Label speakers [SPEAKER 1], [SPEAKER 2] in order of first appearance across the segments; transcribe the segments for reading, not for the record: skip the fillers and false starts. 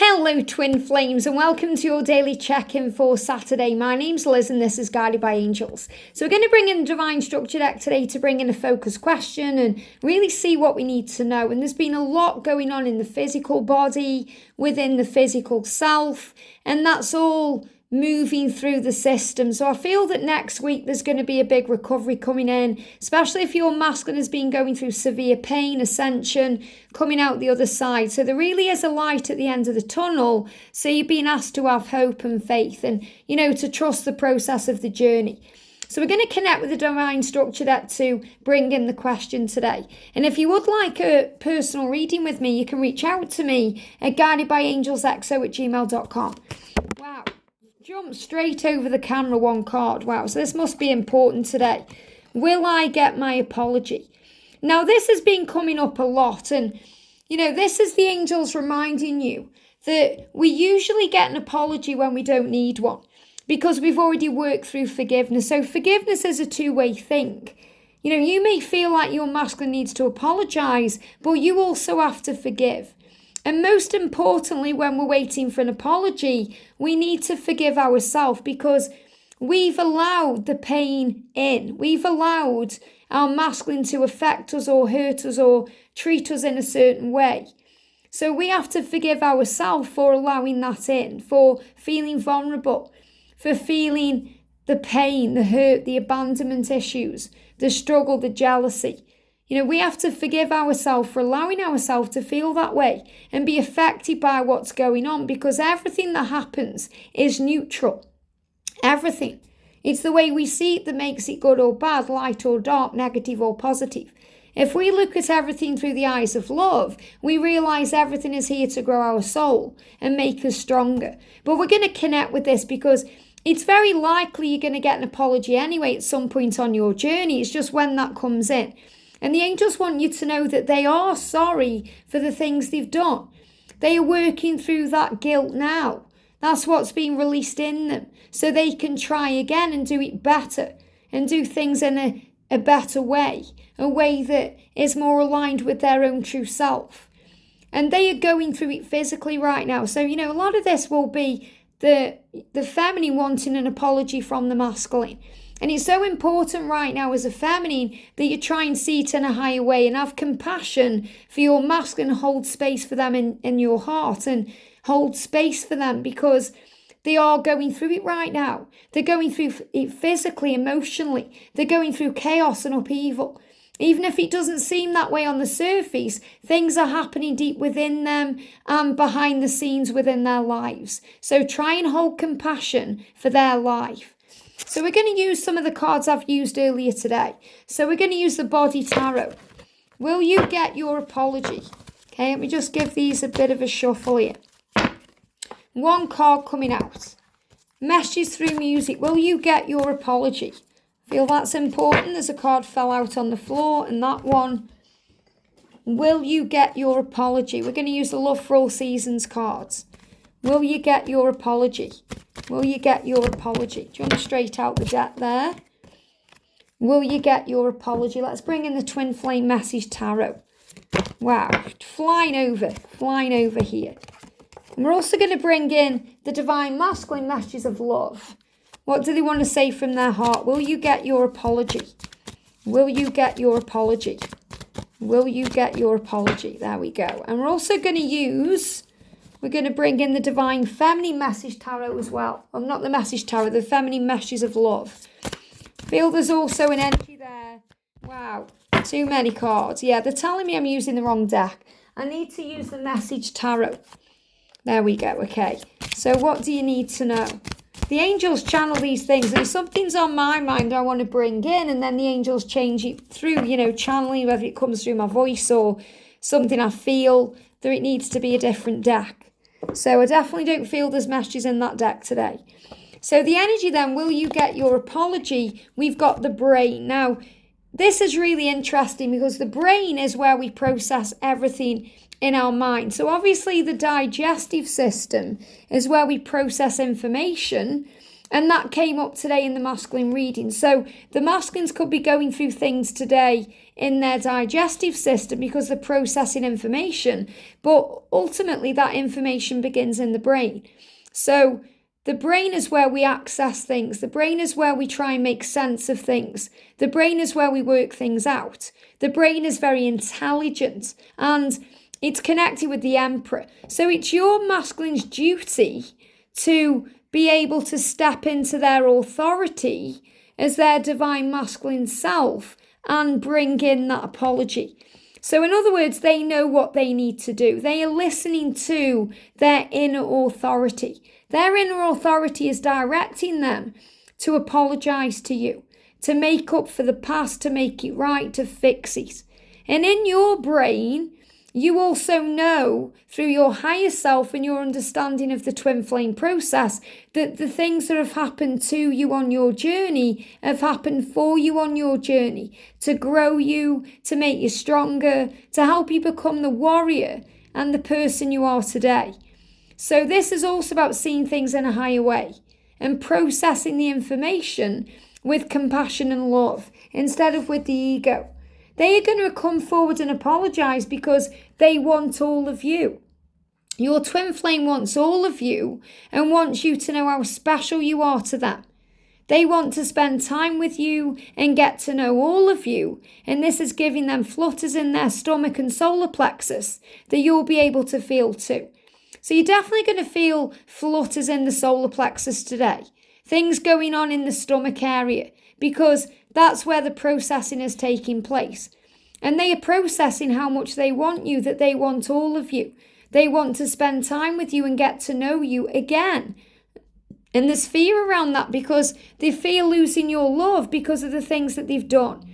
[SPEAKER 1] Hello twin flames and welcome to your daily check-in for Saturday. My name's Liz and this is Guided by Angels. So we're going to bring in the Divine Structure deck today to bring in a focus question and really see what we need to know. And there's been a lot going on in the physical body, within the physical self, and that's all moving through the system. So I feel that next week there's going to be a big recovery coming in, especially if your masculine has been going through severe pain, ascension, coming out the other side. So there really is a light at the end of the tunnel. So you're being asked to have hope and faith and, to trust the process of the journey. So we're going to connect with the Divine Structure deck to bring in the question today. And if you would like a personal reading with me, you can reach out to me at guidedbyangelsxo@gmail.com. Wow. Jump straight over the camera, one card. Wow, so this must be important today. Will I get my apology? Now, this has been coming up a lot, and, this is the angels reminding you that we usually get an apology when we don't need one because we've already worked through forgiveness. So forgiveness is a two-way thing. You may feel like your masculine needs to apologize, but you also have to forgive. And most importantly, when we're waiting for an apology, we need to forgive ourselves because we've allowed the pain in. We've allowed our masculine to affect us or hurt us or treat us in a certain way. So we have to forgive ourselves for allowing that in, for feeling vulnerable, for feeling the pain, the hurt, the abandonment issues, the struggle, the jealousy. We have to forgive ourselves for allowing ourselves to feel that way and be affected by what's going on because everything that happens is neutral. Everything. It's the way we see it that makes it good or bad, light or dark, negative or positive. If we look at everything through the eyes of love, we realize everything is here to grow our soul and make us stronger. But we're going to connect with this because it's very likely you're going to get an apology anyway at some point on your journey. It's just when that comes in. And the angels want you to know that they are sorry for the things they've done. They are working through that guilt now. That's what's being released in them. So they can try again and do it better and do things in a better way. A way that is more aligned with their own true self. And they are going through it physically right now. So, a lot of this will be the feminine wanting an apology from the masculine. And it's so important right now as a feminine that you try and see it in a higher way and have compassion for your masculine and hold space for them in your heart and hold space for them because they are going through it right now. They're going through it physically, emotionally. They're going through chaos and upheaval. Even if it doesn't seem that way on the surface, things are happening deep within them and behind the scenes within their lives. So try and hold compassion for their life. So we're going to use some of the cards I've used earlier today. So we're going to use the Body Tarot. Will you get your apology? Okay, let me just give these a bit of a shuffle here. One card coming out. Messages through music. Will you get your apology? Feel that's important. There's a card fell out on the floor and that one. Will you get your apology? We're going to use the Love for All Seasons cards. Will you get your apology? Will you get your apology? Jump straight out the deck there. Will you get your apology? Let's bring in the Twin Flame Message Tarot. Wow, flying over here. And we're also going to bring in the Divine Masculine Messages of Love. What do they want to say from their heart? Will you get your apology? Will you get your apology? Will you get your apology? There we go. And we're also going to we're going to bring in the Divine Feminine Message Tarot as well. Well, not the Message Tarot, the Feminine Messages of Love. Feel there's also an energy there. Wow, too many cards. Yeah, they're telling me I'm using the wrong deck. I need to use the Message Tarot. There we go, okay. So what do you need to know? The angels channel these things, and something's on my mind I want to bring in, and then the angels change it through, channeling, whether it comes through my voice or something I feel that it needs to be a different deck. So I definitely don't feel there's messages in that deck today. So the energy then, will you get your apology? We've got the brain. Now, this is really interesting because the brain is where we process everything in our mind. So obviously the digestive system is where we process information And that came up today in the masculine reading. So the masculines could be going through things today in their digestive system because they're processing information. But ultimately, that information begins in the brain. So the brain is where we access things. The brain is where we try and make sense of things. The brain is where we work things out. The brain is very intelligent and it's connected with the emperor. So it's your masculine's duty to be able to step into their authority as their divine masculine self and bring in that apology. So in other words, they know what they need to do. They are listening to their inner authority. Their inner authority is directing them to apologize to you, to make up for the past, to make it right, to fix it. And in your brain, you also know through your higher self and your understanding of the twin flame process that the things that have happened to you on your journey have happened for you on your journey, to grow you, to make you stronger, to help you become the warrior and the person you are today. So this is also about seeing things in a higher way and processing the information with compassion and love instead of with the ego. They are going to come forward and apologize because they want all of you. Your twin flame wants all of you and wants you to know how special you are to them. They want to spend time with you and get to know all of you. And this is giving them flutters in their stomach and solar plexus that you'll be able to feel too. So you're definitely going to feel flutters in the solar plexus today. Things going on in the stomach area because that's where the processing is taking place. And they are processing how much they want you, that they want all of you. They want to spend time with you and get to know you again. And there's fear around that because they fear losing your love because of the things that they've done.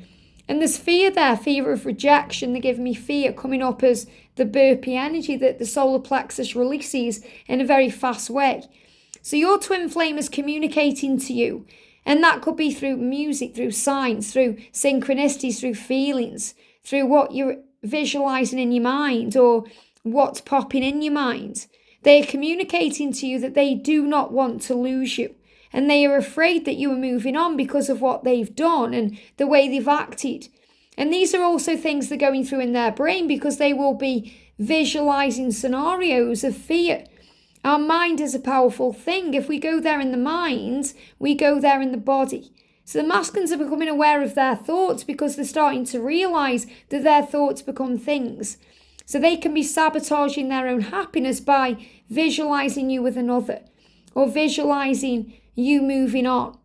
[SPEAKER 1] And there's fear there, fear of rejection. They give me fear coming up as the burpee energy that the solar plexus releases in a very fast way. So your twin flame is communicating to you. And that could be through music, through signs, through synchronicities, through feelings, through what you're visualizing in your mind or what's popping in your mind. They are communicating to you that they do not want to lose you. And they are afraid that you are moving on because of what they've done and the way they've acted. And these are also things they're going through in their brain because they will be visualizing scenarios of fear. Our mind is a powerful thing. If we go there in the mind, we go there in the body. So the masculines are becoming aware of their thoughts because they're starting to realize that their thoughts become things. So they can be sabotaging their own happiness by visualizing you with another or visualizing you moving on.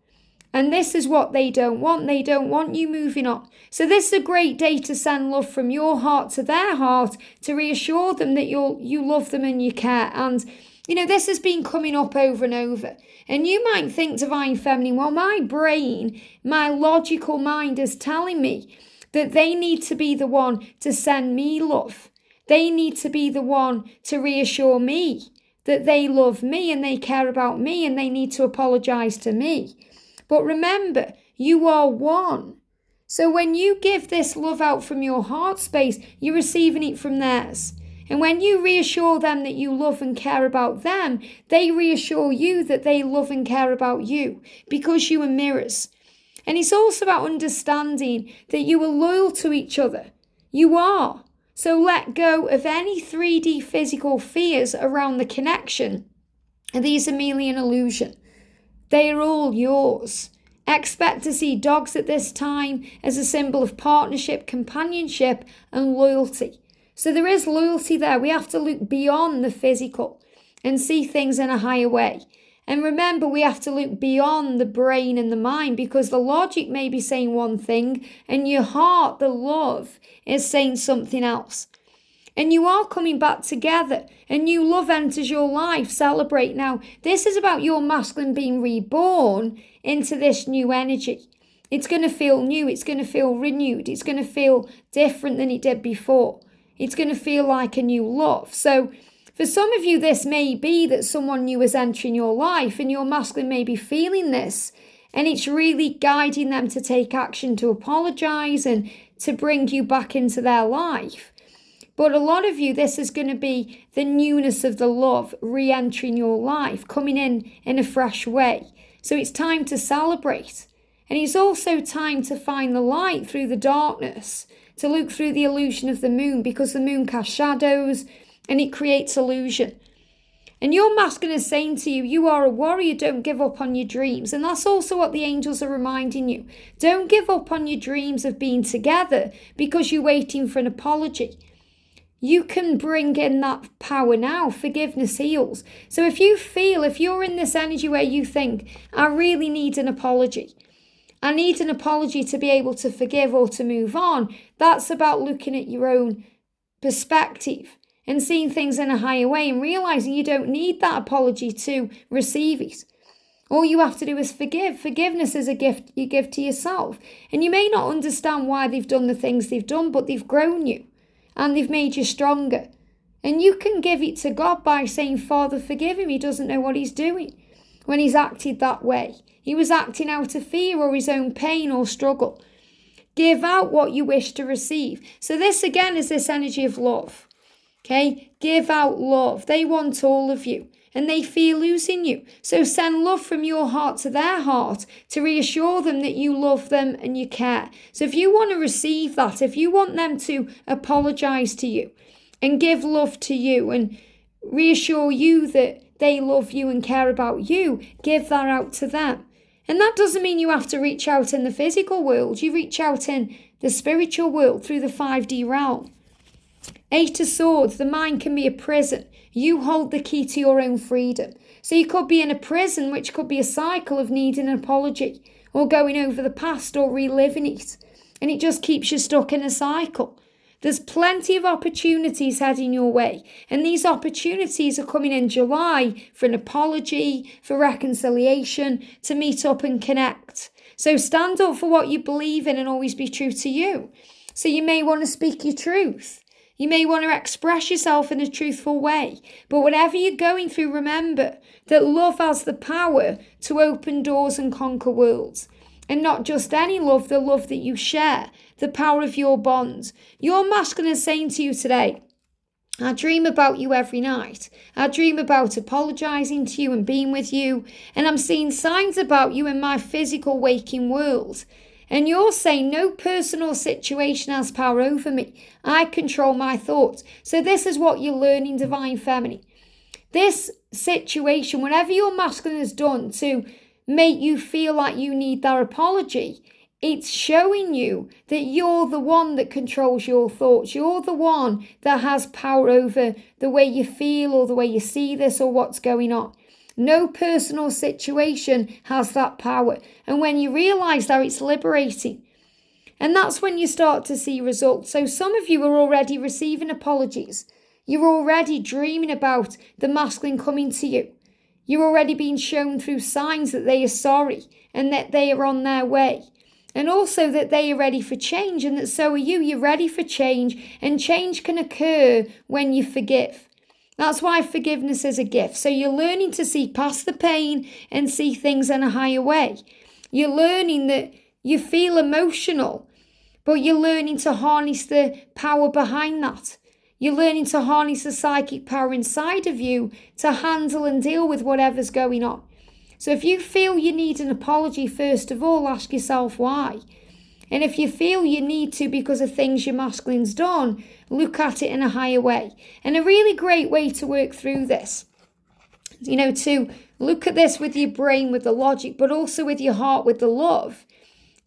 [SPEAKER 1] And this is what they don't want. They don't want you moving on. So this is a great day to send love from your heart to their heart to reassure them that you love them and you care. And you know, this has been coming up over and over. And you might think, Divine Feminine, well, my brain, my logical mind is telling me that they need to be the one to send me love. They need to be the one to reassure me that they love me and they care about me and they need to apologize to me. But remember, you are one. So when you give this love out from your heart space, you're receiving it from theirs. And when you reassure them that you love and care about them, they reassure you that they love and care about you because you are mirrors. And it's also about understanding that you are loyal to each other. You are. So let go of any 3D physical fears around the connection. And these are merely an illusion. They are all yours. Expect to see dogs at this time as a symbol of partnership, companionship, and loyalty. So there is loyalty there. We have to look beyond the physical and see things in a higher way. And remember, we have to look beyond the brain and the mind because the logic may be saying one thing and your heart, the love, is saying something else. And you are coming back together and new love enters your life. Celebrate now. This is about your masculine being reborn into this new energy. It's going to feel new. It's going to feel renewed. It's going to feel different than it did before. It's going to feel like a new love. So for some of you, this may be that someone new is entering your life and your masculine may be feeling this. And it's really guiding them to take action, to apologize and to bring you back into their life. But a lot of you, this is going to be the newness of the love re-entering your life, coming in a fresh way, So it's time to celebrate. And it's also time to find the light through the darkness, to look through the illusion of the moon, because the moon casts shadows and it creates illusion. And your masculine is saying to you, you are a warrior, don't give up on your dreams. And that's also what the angels are reminding you. Don't give up on your dreams of being together because you're waiting for an apology. You can bring in that power now. Forgiveness heals. So if you're in this energy where you think, I really need an apology, I need an apology to be able to forgive or to move on, that's about looking at your own perspective and seeing things in a higher way and realizing you don't need that apology to receive it. All you have to do is forgive. Forgiveness is a gift you give to yourself. And you may not understand why they've done the things they've done, but they've grown you and they've made you stronger. And you can give it to God by saying, Father, forgive him. He doesn't know what he's doing when he's acted that way. He was acting out of fear or his own pain or struggle. Give out what you wish to receive. So this again is this energy of love. Okay, give out love. They want all of you and they fear losing you. So send love from your heart to their heart to reassure them that you love them and you care. So if you want to receive that, if you want them to apologize to you and give love to you and reassure you that they love you and care about you, give that out to them. And that doesn't mean you have to reach out in the physical world. You reach out in the spiritual world through the 5D realm. Eight of Swords, the mind can be a prison. You hold the key to your own freedom. So you could be in a prison, which could be a cycle of needing an apology or going over the past or reliving it. And it just keeps you stuck in a cycle. There's plenty of opportunities heading your way. And these opportunities are coming in July for an apology, for reconciliation, to meet up and connect. So stand up for what you believe in and always be true to you. So you may want to speak your truth. You may want to express yourself in a truthful way. But whatever you're going through, remember that love has the power to open doors and conquer worlds. And not just any love, the love that you share, the power of your bonds. Your masculine is saying to you today, I dream about you every night. I dream about apologizing to you and being with you. And I'm seeing signs about you in my physical waking world. And you're saying no person or situation has power over me. I control my thoughts. So this is what you're learning, Divine Feminine. This situation, whatever your masculine has done to make you feel like you need that apology, it's showing you that you're the one that controls your thoughts. You're the one that has power over the way you feel or the way you see this or what's going on. No person or situation has that power. And when you realize that, it's liberating. And that's when you start to see results. So some of you are already receiving apologies. You're already dreaming about the masculine coming to you. You're already being shown through signs that they are sorry and that they are on their way. And also that they are ready for change and that so are you. You're ready for change, and change can occur when you forgive. That's why forgiveness is a gift. So you're learning to see past the pain and see things in a higher way. You're learning that you feel emotional, but you're learning to harness the power behind that. You're learning to harness the psychic power inside of you to handle and deal with whatever's going on. So if you feel you need an apology, first of all, ask yourself why. And if you feel you need to because of things your masculine's done, look at it in a higher way. And a really great way to work through this, to look at this with your brain, with the logic, but also with your heart, with the love,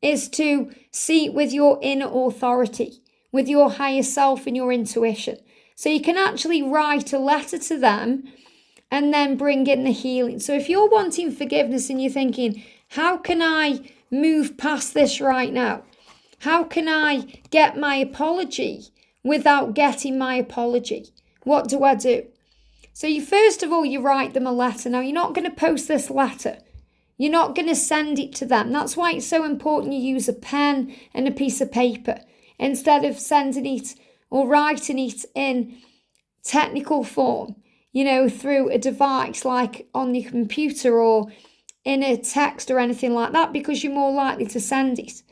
[SPEAKER 1] is to see it with your inner authority, with your higher self and your intuition. So you can actually write a letter to them and then bring in the healing. So if you're wanting forgiveness and you're thinking, how can I move past this right now? How can I get my apology without getting my apology? What do I do? So first of all, you write them a letter. Now, you're not going to post this letter. You're not going to send it to them. That's why it's so important you use a pen and a piece of paper instead of sending it or writing it in technical form, through a device like on the computer or in a text or anything like that, because you're more likely to send it.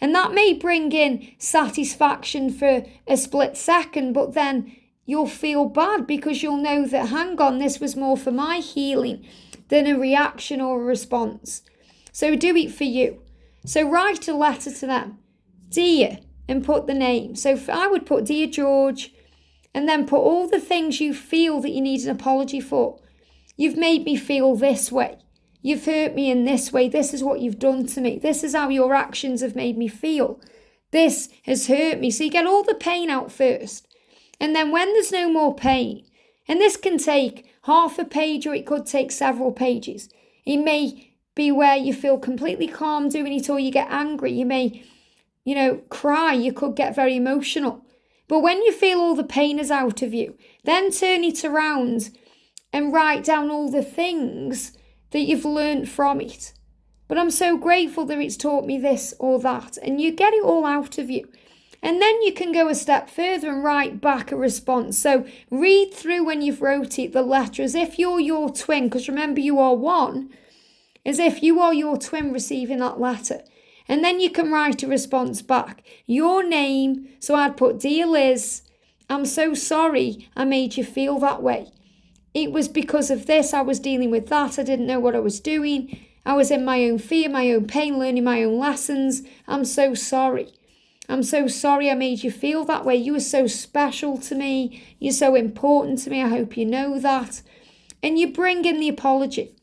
[SPEAKER 1] And that may bring in satisfaction for a split second, but then you'll feel bad because you'll know that, hang on, this was more for my healing than a reaction or a response. So do it for you. So write a letter to them. Dear, and put the name. So I would put Dear George, and then put all the things you feel that you need an apology for. You've made me feel this way. You've hurt me in this way. This is what you've done to me. This is how your actions have made me feel. This has hurt me. So you get all the pain out first. And then when there's no more pain, and this can take half a page or it could take several pages. It may be where you feel completely calm doing it, or you get angry. You may, cry. You could get very emotional. But when you feel all the pain is out of you, then turn it around and write down all the things that you've learned from it. But I'm so grateful that it's taught me this or that. And you get it all out of you. And then you can go a step further and write back a response. So read through when you've wrote it, the letter, as if you're your twin. Because remember, you are one. As if you are your twin receiving that letter. And then you can write a response back. Your name. So I'd put, Dear Liz, I'm so sorry I made you feel that way. It was because of this. I was dealing with that. I didn't know what I was doing. I was in my own fear, my own pain, learning my own lessons. I'm so sorry. I'm so sorry I made you feel that way. You were so special to me. You're so important to me. I hope you know that. And you bring in the apology.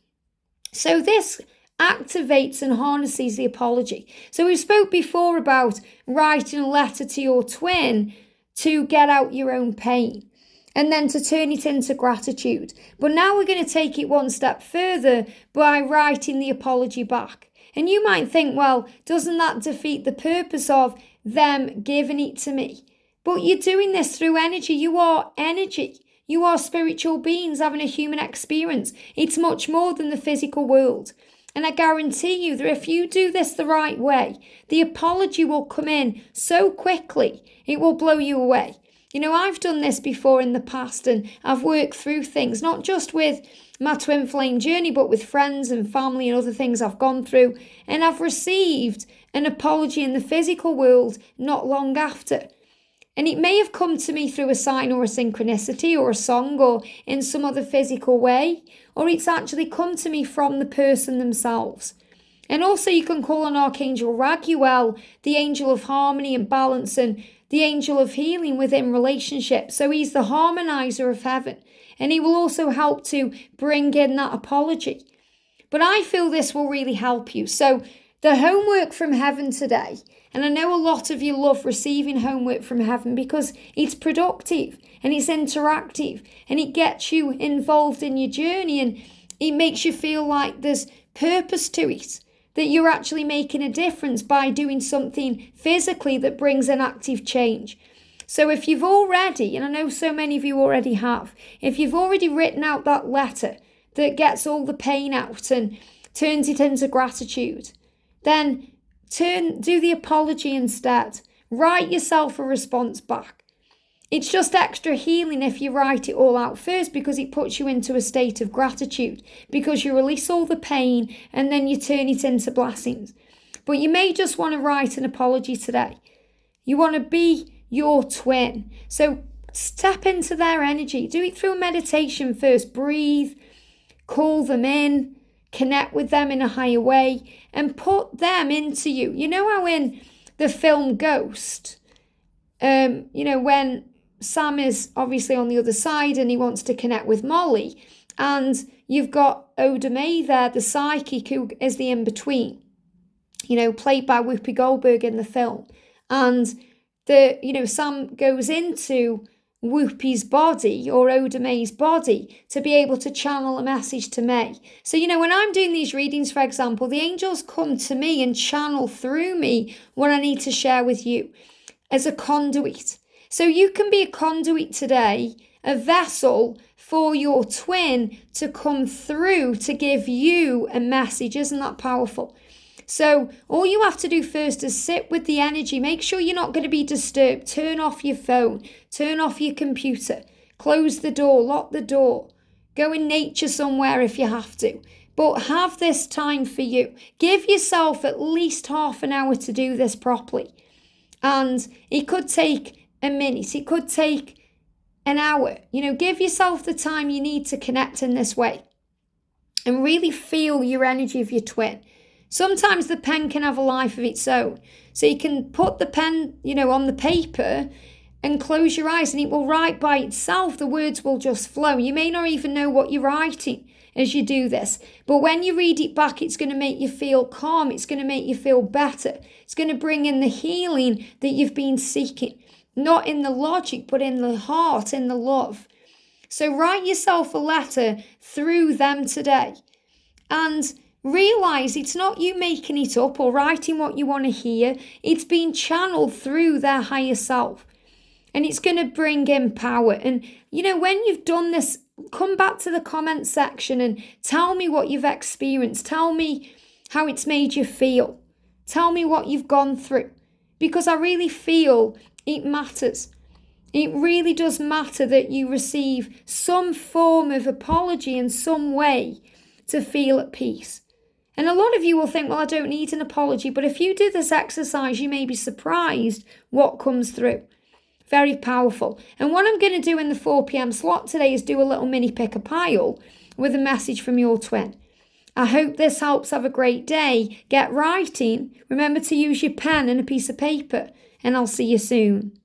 [SPEAKER 1] So this activates and harnesses the apology. So we spoke before about writing a letter to your twin to get out your own pain and then to turn it into gratitude. But now we're going to take it one step further by writing the apology back. And you might think, well, doesn't that defeat the purpose of them giving it to me? But you're doing this through energy. You are energy. You are spiritual beings having a human experience. It's much more than the physical world. And I guarantee you that if you do this the right way, the apology will come in so quickly, it will blow you away. I've done this before in the past, and I've worked through things, not just with my twin flame journey, but with friends and family and other things I've gone through. And I've received an apology in the physical world not long after. And it may have come to me through a sign or a synchronicity or a song or in some other physical way, or it's actually come to me from the person themselves. And also you can call on Archangel Raguel, the angel of harmony and balance and the angel of healing within relationships. So he's the harmonizer of heaven, and he will also help to bring in that apology. But I feel this will really help you. So the homework from heaven today, and I know a lot of you love receiving homework from heaven because it's productive and it's interactive and it gets you involved in your journey and it makes you feel like there's purpose to it, that you're actually making a difference by doing something physically that brings an active change. So if you've already, and I know so many of you already have, if you've already written out that letter that gets all the pain out and turns it into gratitude, then do the apology instead. Write yourself a response back. It's just extra healing if you write it all out first, because it puts you into a state of gratitude, because you release all the pain and then you turn it into blessings. But you may just want to write an apology today. You want to be your twin. So step into their energy. Do it through meditation first. Breathe, call them in, connect with them in a higher way and put them into you. You know how in the film Ghost, when Sam is obviously on the other side and he wants to connect with Molly, and you've got Oda Mae there, the psychic, who is the in-between, played by Whoopi Goldberg in the film. And Sam goes into Whoopi's body or Oda Mae's body to be able to channel a message to Mae. So, when I'm doing these readings, for example, the angels come to me and channel through me what I need to share with you as a conduit. So you can be a conduit today, a vessel for your twin to come through to give you a message. Isn't that powerful? So all you have to do first is sit with the energy. Make sure you're not going to be disturbed. Turn off your phone. Turn off your computer. Close the door. Lock the door. Go in nature somewhere if you have to. But have this time for you. Give yourself at least half an hour to do this properly. And it could take a minute. It could take an hour. Give yourself the time you need to connect in this way and really feel your energy of your twin. Sometimes the pen can have a life of its own. So you can put the pen, on the paper and close your eyes and it will write by itself. The words will just flow. You may not even know what you're writing as you do this. But when you read it back, it's going to make you feel calm. It's going to make you feel better. It's going to bring in the healing that you've been seeking. Not in the logic, but in the heart, in the love. So write yourself a letter through them today. And realize it's not you making it up or writing what you want to hear. It's being channeled through their higher self. And it's going to bring in power. And, when you've done this, come back to the comment section and tell me what you've experienced. Tell me how it's made you feel. Tell me what you've gone through. Because I really feel it matters. It really does matter that you receive some form of apology in some way to feel at peace. And a lot of you will think, well, I don't need an apology. But if you do this exercise, you may be surprised what comes through. Very powerful. And what I'm going to do in the 4 p.m. slot today is do a little mini pick a pile with a message from your twin. I hope this helps. Have a great day. Get writing. Remember to use your pen and a piece of paper. And I'll see you soon.